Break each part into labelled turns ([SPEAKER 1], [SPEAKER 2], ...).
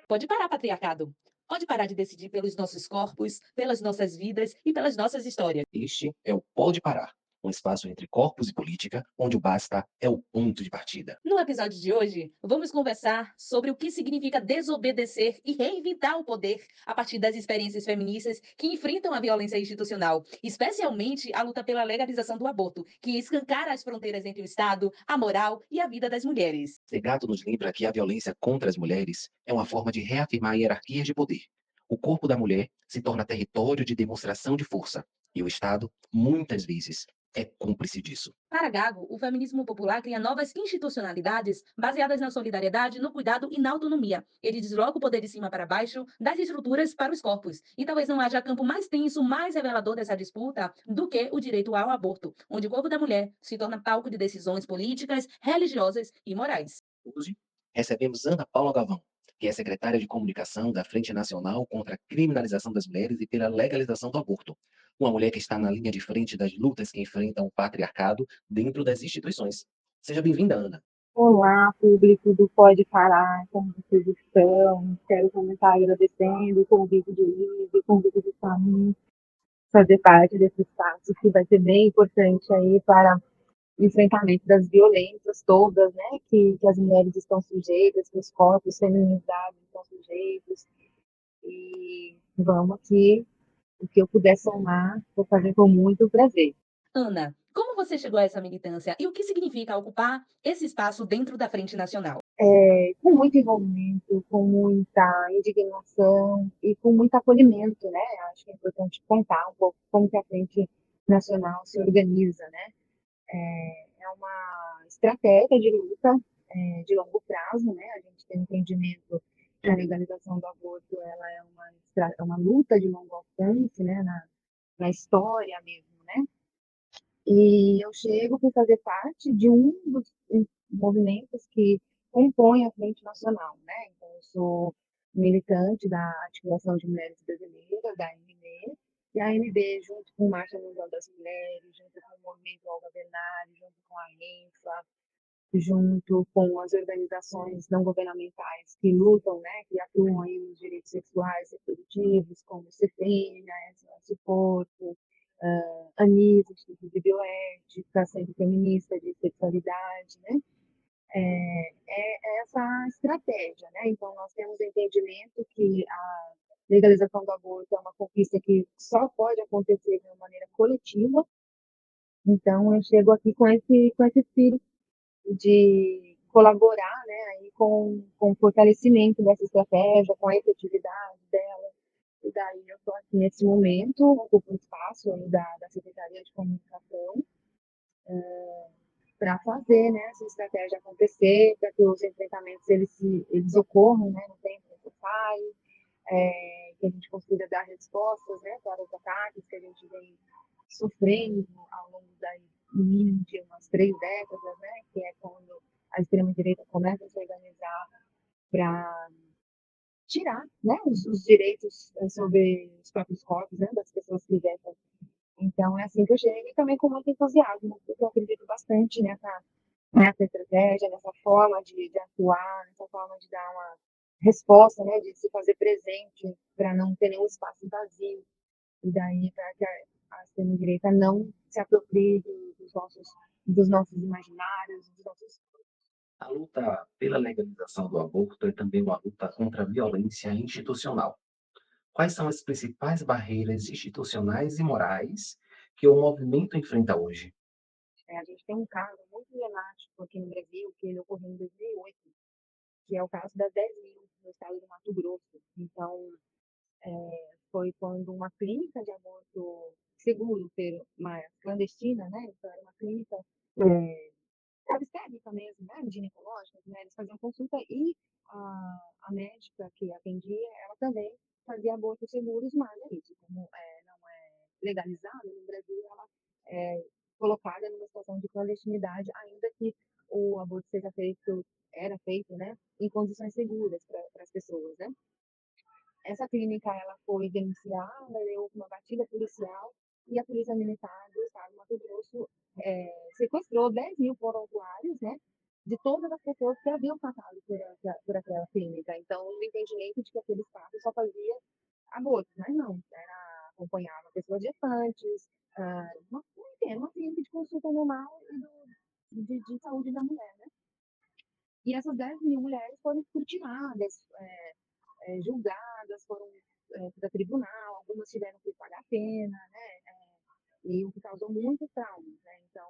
[SPEAKER 1] Pode parar, patriarcado. Pode parar de decidir pelos nossos corpos, pelas nossas vidas e pelas nossas histórias.
[SPEAKER 2] Este é o Pode Parar, um espaço entre corpos e política, onde o basta é o ponto de partida.
[SPEAKER 1] No episódio de hoje, vamos conversar sobre o que significa desobedecer e reinventar o poder a partir das experiências feministas que enfrentam a violência institucional, especialmente a luta pela legalização do aborto, que escancara as fronteiras entre o Estado, a moral e a vida das mulheres.
[SPEAKER 2] Legato nos lembra que a violência contra as mulheres é uma forma de reafirmar hierarquias de poder. O corpo da mulher se torna território de demonstração de força, e o Estado, muitas vezes, é cúmplice disso.
[SPEAKER 1] Para Gago, o feminismo popular cria novas institucionalidades baseadas na solidariedade, no cuidado e na autonomia. Ele desloca o poder de cima para baixo, das estruturas para os corpos. E talvez não haja campo mais tenso, mais revelador dessa disputa do que o direito ao aborto, onde o corpo da mulher se torna palco de decisões políticas, religiosas e morais.
[SPEAKER 2] Hoje, recebemos Ana Paula Galvão, que é secretária de comunicação da Frente Nacional contra a Criminalização das Mulheres e pela Legalização do Aborto. Uma mulher que está na linha de frente das lutas que enfrentam o patriarcado dentro das instituições. Seja bem-vinda, Ana.
[SPEAKER 3] Olá, público do Pode Parar, como vocês estão? Quero começar agradecendo o convite de Liv, o convite de Samir, fazer parte desse espaço que vai ser bem importante aí para o enfrentamento das violências todas, né, que as mulheres estão sujeitas, que os corpos feminizados estão sujeitos. E vamos aqui, o que eu puder somar, vou fazer com muito prazer.
[SPEAKER 1] Ana, como você chegou a essa militância e o que significa ocupar esse espaço dentro da Frente Nacional?
[SPEAKER 3] Com muito envolvimento, com muita indignação e com muito acolhimento, né? Acho que é importante contar um pouco como que a Frente Nacional se organiza, né? É uma estratégia de luta de longo prazo, né? A gente tem entendimento que a legalização do aborto ela é uma luta de longo alcance, né? Na história mesmo, né? E eu chego por fazer parte de um dos movimentos que compõe a Frente Nacional, né? Então, eu sou militante da Articulação de Mulheres Brasileiras, da AMB, e a AMB, junto com Marcha Mundial das Mulheres, junto com o Movimento Olga Bernardi, junto com a RENFA, junto com as organizações não governamentais que lutam, né, que atuam aí nos direitos sexuais e reprodutivos, como o CEPENA, SOS Porto, Anis, Instituto de Bioética, Centro Feminista de Sexualidade, né? É essa estratégia, né? Então, nós temos o entendimento que a legalização do aborto é uma conquista que só pode acontecer de uma maneira coletiva. Então, eu chego aqui com esse espírito de colaborar, né, aí com o fortalecimento dessa estratégia, com a efetividade dela. E daí eu estou aqui nesse momento, ocupo um espaço aí da Secretaria de Comunicação para fazer, né, essa estratégia acontecer, para que os enfrentamentos eles ocorram, né, no tempo necessário, que a gente consiga dar respostas, né, para os ataques que a gente vem sofrendo ao longo no mínimo de umas 3 décadas, né, que é quando a extrema-direita começa a se organizar para tirar, né, os direitos sobre os próprios corpos, né, das pessoas que vivem. Então, é assim que eu chego e também com muito entusiasmo, porque eu acredito bastante nessa estratégia, nessa forma de atuar, nessa forma de dar uma resposta, né, de se fazer presente para não ter nenhum espaço vazio e daí para que a extrema-direita não se aproprie dos nossos imaginários, dos nossos.
[SPEAKER 2] A luta pela legalização do aborto é também uma luta contra a violência institucional. Quais são as principais barreiras institucionais e morais que o movimento enfrenta hoje?
[SPEAKER 3] A gente tem um caso muito emblemático aqui no Brasil, que ele ocorreu em 2008, que é o caso das 10 mil no estado do Mato Grosso. Então, foi quando uma clínica de aborto seguro, mas clandestina, né? Então, era uma clínica obstétrica mesmo, né? Ginecológica, as mulheres faziam consulta e a médica que atendia, ela também fazia abortos seguros, mas é isso, como não é legalizado no Brasil, ela é colocada numa situação de clandestinidade, ainda que o aborto era feito, né, em condições seguras para as pessoas, né? Essa clínica ela foi denunciada, houve uma batida policial e a Polícia Militar do Estado do Mato Grosso sequestrou 10 mil prontuários, né? de todas as pessoas que haviam passado por aquela clínica. Então, o entendimento de que aquele espaço só fazia aborto, mas não, era, acompanhava pessoas gestantes, uma clínica de consulta normal e de saúde da mulher, né? E essas 10 mil mulheres foram escrutinadas, julgadas, foram para tribunal, algumas tiveram que pagar pena, né? E o que causou muitos traumas, né? Então,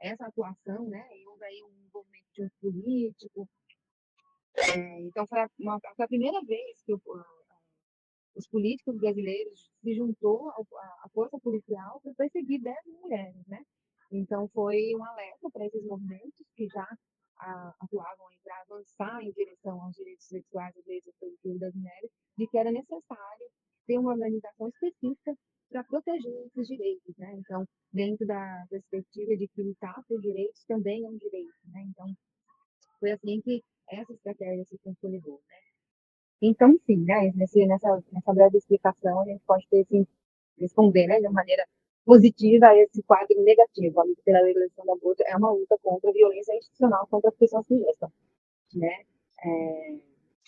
[SPEAKER 3] essa atuação, né? E houve aí um envolvimento de um político. Então, foi a primeira vez que os políticos brasileiros se juntou à força policial para perseguir 10 mulheres, né? Então, foi um alerta para esses movimentos que já atuavam para avançar em direção aos direitos sexuais e direitos reprodutivos das mulheres, de que era necessário ter uma organização específica para proteger esses direitos, né? Então, dentro da perspectiva de que lutar por direitos também é um direito, né? Então, foi assim que essa estratégia se consolidou, né? Então, sim, né, nessa breve explicação, a gente pode ter, sim, responder, né, de uma maneira positiva a esse quadro negativo. A luta pela legalização do aborto é uma luta contra a violência institucional contra as pessoas que gestam, né? É,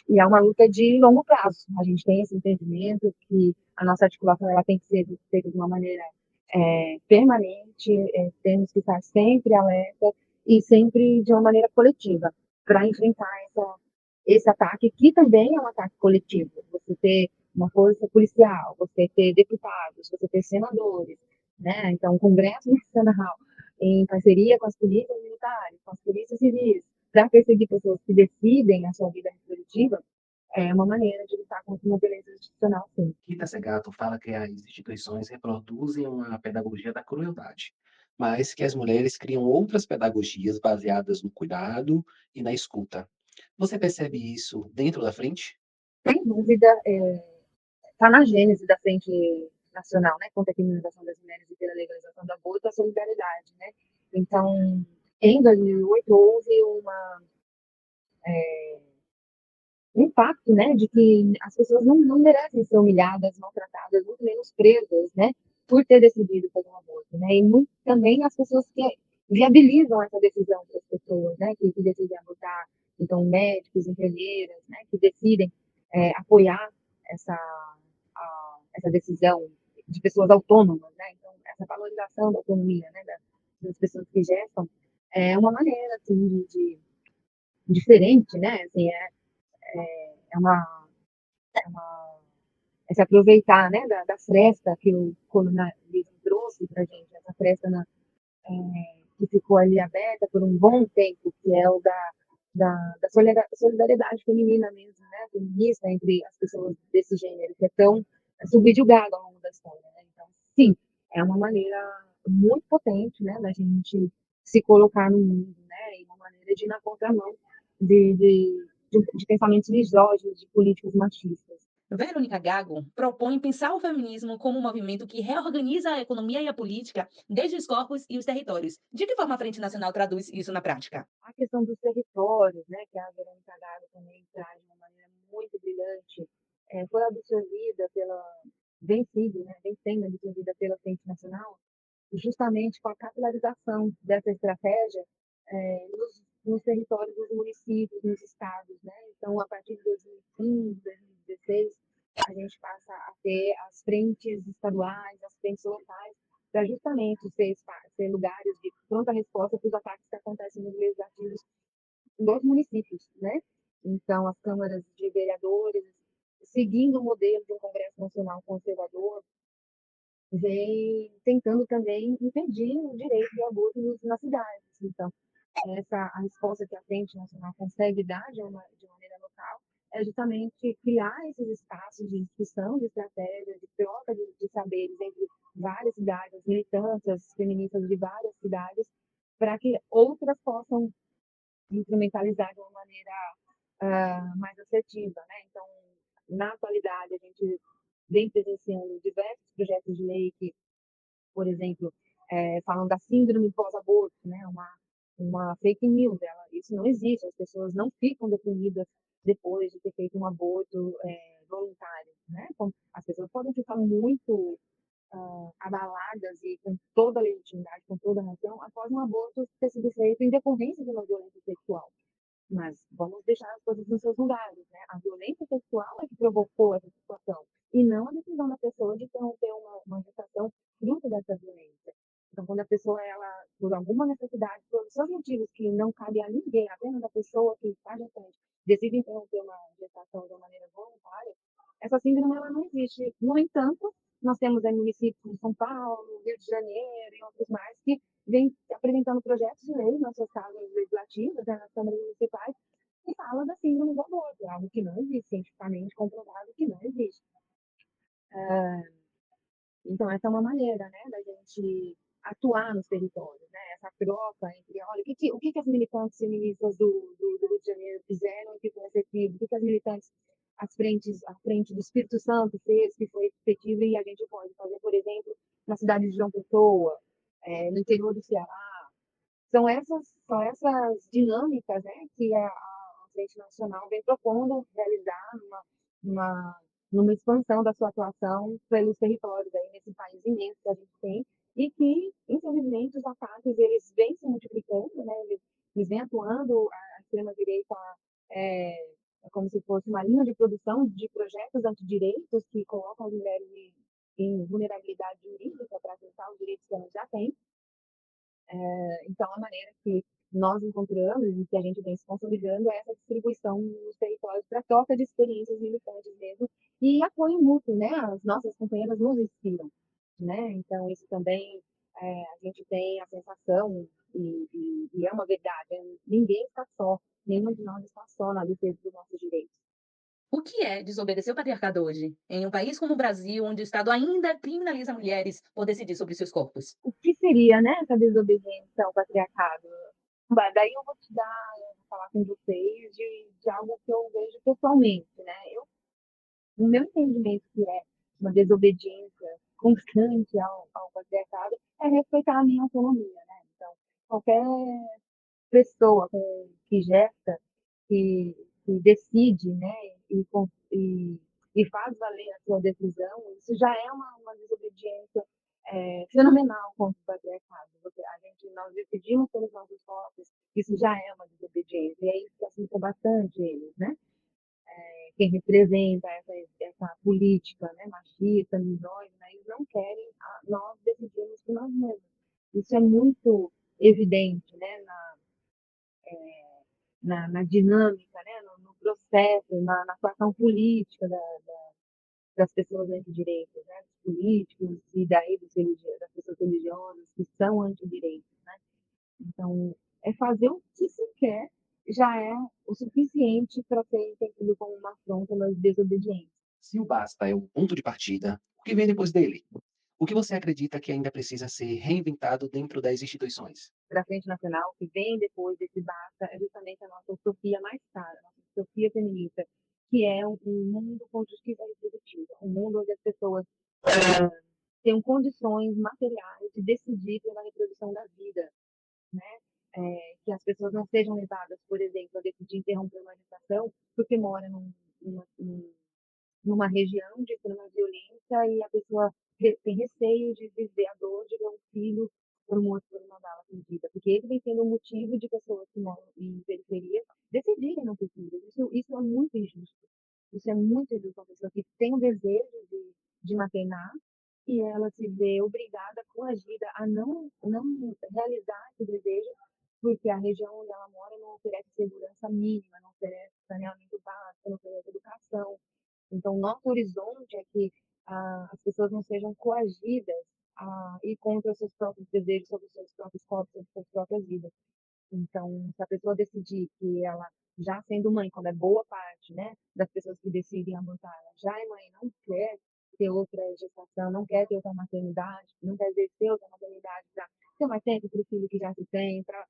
[SPEAKER 3] e é uma luta de longo prazo. A gente tem esse entendimento que a nossa articulação ela tem que ser feita de uma maneira permanente, temos que estar sempre alerta e sempre de uma maneira coletiva para enfrentar esse ataque, que também é um ataque coletivo. Você ter uma força policial, você ter deputados, você ter senadores, né? Então, o Congresso Nacional, em parceria com as polícias militares, com as polícias civis, para perseguir pessoas que decidem a sua vida reprodutiva, é uma maneira de lutar contra uma violência institucional, sim.
[SPEAKER 2] Rita Segato fala que as instituições reproduzem uma pedagogia da crueldade, mas que as mulheres criam outras pedagogias baseadas no cuidado e na escuta. Você percebe isso dentro da frente?
[SPEAKER 3] Sem dúvida, está na gênese da Frente Nacional, né, contra a criminalização das mulheres e pela legalização do aborto, a solidariedade, né? Então, em 2008 houve um impacto, né, de que as pessoas não merecem ser humilhadas, maltratadas, muito menos presas, né, por ter decidido fazer um aborto, né? E muito, também as pessoas que viabilizam essa decisão para as pessoas, né, que decidem abortar, então médicos, enfermeiras, né, que decidem apoiar essa essa decisão de pessoas autônomas, né? Então essa valorização da autonomia, né, das pessoas que gestam é uma maneira assim diferente, né? Assim, é uma é se aproveitar, né, da fresta que o colonialismo trouxe para a gente, essa fresta que ficou ali aberta por um bom tempo, que é o da solidariedade feminina mesmo, né, feminista entre as pessoas desse gênero, que é tão subjugado ao longo da história, né? Então, sim, é uma maneira muito potente, né, da gente se colocar no mundo, né, e uma maneira de ir na contramão de pensamentos misóginos, de políticas machistas.
[SPEAKER 1] Verônica Gago propõe pensar o feminismo como um movimento que reorganiza a economia e a política desde os corpos e os territórios. De que forma a Frente Nacional traduz isso na prática?
[SPEAKER 3] A questão dos territórios, né, que a Verônica Gago também traz de uma maneira muito brilhante, foi absorvida vem sendo absorvida pela Frente Nacional, justamente com a capilarização dessa estratégia nos territórios dos municípios, nos estados, né? Então, a partir de 2015, 2016, a gente passa a ter as frentes estaduais, as frentes locais, para justamente ser lugares de pronta resposta para os ataques que acontecem nos legislativos dos municípios, né? Então, as câmaras de vereadores, seguindo o modelo de um Congresso Nacional conservador, vem tentando também impedir o direito de aborto nas cidades. Então, a resposta que a Frente Nacional consegue dar de maneira local é justamente criar esses espaços de discussão, de estratégia, de troca de saberes entre várias cidades, militantes feministas de várias cidades, para que outras possam instrumentalizar de uma maneira mais assertiva, né? Então, na atualidade, a gente vem presenciando diversos projetos de lei que, por exemplo, falam da síndrome pós-aborto, né? Uma fake news, isso não existe, as pessoas não ficam deprimidas depois de ter feito um aborto voluntário, né? Então, as pessoas podem ficar muito abaladas e com toda a legitimidade, com toda a razão, após um aborto ter sido feito em decorrência de uma violência sexual. Mas vamos deixar as coisas nos seus lugares, né? A violência sexual é que provocou essa situação, e não a decisão da pessoa de interromper uma gestação fruto dessa violência. Então, quando a pessoa, ela, por alguma necessidade, por seus motivos que não cabe a ninguém, apenas a pessoa que está gestante, decide interromper uma gestação de uma maneira voluntária, essa síndrome ela não existe. No entanto, nós temos aí municípios como São Paulo, Rio de Janeiro e outros mais que vem apresentando projetos de lei nas suas casas legislativas, né, nas câmaras municipais, que fala da síndrome do aborto, algo que não existe, cientificamente comprovado que não existe. Então, essa é uma maneira, né, da gente atuar nos territórios, né, essa troca entre, olha, o que as militantes feministas do Rio de Janeiro fizeram e que foi efetivo, o que as militantes à frente do Espírito Santo fez, que foi efetivo, e a gente pode fazer, por exemplo, na cidade de João Pessoa, no interior do Ceará. São essas dinâmicas, né, que a Frente Nacional vem propondo realizar numa, numa expansão da sua atuação pelos territórios aí nesse país imenso que a gente tem e que, infelizmente, os ataques eles vêm se multiplicando, né, eles vêm atuando, a extrema-direita é, é como se fosse uma linha de produção de projetos antidireitos que colocam as mulheres em vulnerabilidade jurídica para tentar os direitos que elas já têm. Então, a maneira que nós encontramos e que a gente vem se consolidando é essa distribuição nos territórios para troca de experiências militantes mesmo e apoio mútuo, né? As nossas companheiras nos inspiram, né? Então, isso também a gente tem a sensação, e é uma verdade, ninguém está só, nenhum de nós está só na defesa dos nossos direitos.
[SPEAKER 1] O que é desobedecer o patriarcado hoje, em um país como o Brasil, onde o Estado ainda criminaliza mulheres por decidir sobre seus corpos?
[SPEAKER 3] O que seria, né, essa desobediência ao patriarcado? Bah, daí eu vou falar com vocês de algo que eu vejo pessoalmente, né? No meu entendimento, que é uma desobediência constante ao patriarcado, é respeitar a minha autonomia, né? Então, qualquer pessoa que gesta, que decide, né, e, e faz valer a sua decisão, isso já é uma desobediência fenomenal contra o patriarcado. Nós decidimos pelos nossos corpos, isso já é uma desobediência, e é isso que assusta bastante eles, né? Quem representa essa política, né, machista, misógina, eles não querem nós decidirmos por nós mesmos. Isso é muito evidente, né, na dinâmica, né, no processo, na atuação política das pessoas antidireitos, né, dos políticos e daí das pessoas religiosas que são antidireitos. Né? Então, fazer o que se quer já é o suficiente para ser entendido como uma afronta, uma desobediência.
[SPEAKER 2] Se o basta é o ponto de partida, o que vem depois dele? O que você acredita que ainda precisa ser reinventado dentro das instituições?
[SPEAKER 3] Para a Frente Nacional, que vem depois desse basta, é justamente a nossa utopia mais cara, a nossa utopia feminista, que é um mundo com justiça reprodutiva, um mundo onde as pessoas tenham condições materiais de decidir pela reprodução da vida, né? Que as pessoas não sejam levadas, por exemplo, a decidir interromper uma gestação porque mora numa, numa região de extrema violência e a pessoa tem receio de viver a dor de ver um filho por morto por uma bala perdida, porque ele vem sendo um motivo de pessoas que moram em periferia decidirem não ter filhos. Isso é muito injusto. Isso é muito injusto. Uma pessoa que tem o desejo de maternar e ela se vê obrigada, coagida a não realizar esse desejo, porque a região onde ela mora não oferece segurança mínima, não oferece saneamento básico, não oferece educação. Então, nosso horizonte é que as pessoas não sejam coagidas a ir contra os seus próprios desejos, sobre os seus próprios corpos, sobre as suas próprias vidas. Então, se a pessoa decidir que ela, já sendo mãe, como é boa parte, né, das pessoas que decidem abortar, ela já é mãe, não quer ter outra gestação, não quer ter outra maternidade, não quer exercer outra maternidade para ter mais tempo para o filho que já se tem, para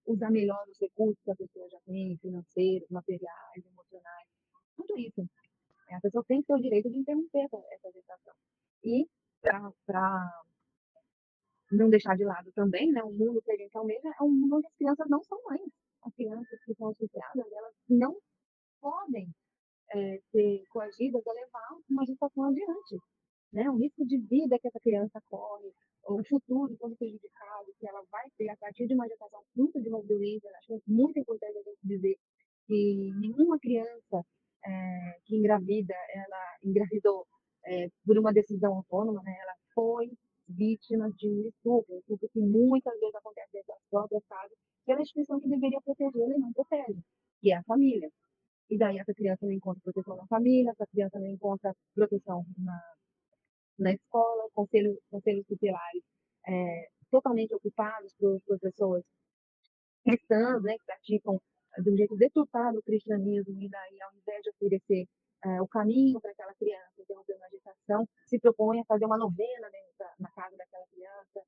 [SPEAKER 3] usar melhor os recursos que a pessoa já tem, financeiros, materiais, emocionais, tudo isso. A pessoa tem que ter o direito de interromper essa gestação. E, para não deixar de lado também, né, o mundo que a gente almeja é um mundo onde as crianças não são mães. As crianças que são associadas, elas não podem ser coagidas a levar uma gestação adiante. né, o risco de vida que essa criança corre, o futuro todo prejudicado que ela vai ter a partir de uma gestação fruto de uma violência. Acho que é muito importante a gente dizer que nenhuma criança que engravida, ela engravidou por uma decisão autônoma, né? Ela foi vítima de um estupro que muitas vezes acontece dentro das próprias casas, pela instituição que deveria protegê-la e não protege, que é a família. E daí essa criança não encontra proteção na família, essa criança não encontra proteção na escola, conselhos tutelares totalmente ocupados por pessoas cristãs, né, que praticam de um jeito deturpado o cristianismo, e daí, ao invés de oferecer o caminho para aquela criança interrompendo a gestação, se propõe a fazer uma novena na casa daquela criança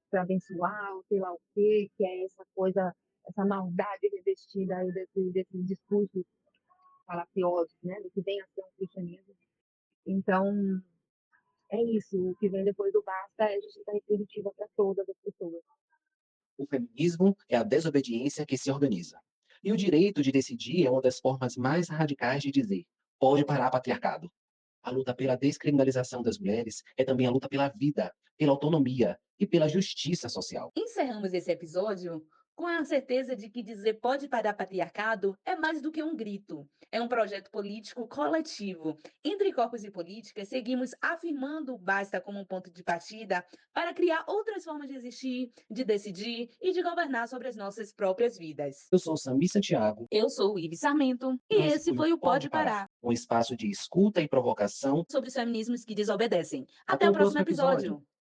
[SPEAKER 3] para abençoar, ou sei lá o quê, que é essa coisa, essa maldade revestida aí desses discursos falaciosos, né, do que vem a ser um cristianismo. Então, é isso, o que vem depois do basta é justiça retributiva para todas as pessoas.
[SPEAKER 2] O feminismo é a desobediência que se organiza. E o direito de decidir é uma das formas mais radicais de dizer: pode parar patriarcado. A luta pela descriminalização das mulheres é também a luta pela vida, pela autonomia e pela justiça social.
[SPEAKER 1] Encerramos esse episódio com a certeza de que dizer pode parar patriarcado é mais do que um grito. É um projeto político coletivo. Entre corpos e políticas, seguimos afirmando o basta como um ponto de partida para criar outras formas de existir, de decidir e de governar sobre as nossas próprias vidas.
[SPEAKER 2] Eu sou Sami Santiago
[SPEAKER 1] Eu sou o Ives Sarmento
[SPEAKER 2] e
[SPEAKER 1] e
[SPEAKER 2] esse
[SPEAKER 1] esse
[SPEAKER 2] foi o
[SPEAKER 1] foi o
[SPEAKER 2] Pode
[SPEAKER 1] Pode
[SPEAKER 2] Parar,
[SPEAKER 1] Parar,
[SPEAKER 2] um espaço de escuta e provocação.
[SPEAKER 1] sobre os feminismos que desobedecem. Até
[SPEAKER 2] Até
[SPEAKER 1] o
[SPEAKER 2] o
[SPEAKER 1] próximo
[SPEAKER 2] próximo episódio.
[SPEAKER 1] episódio!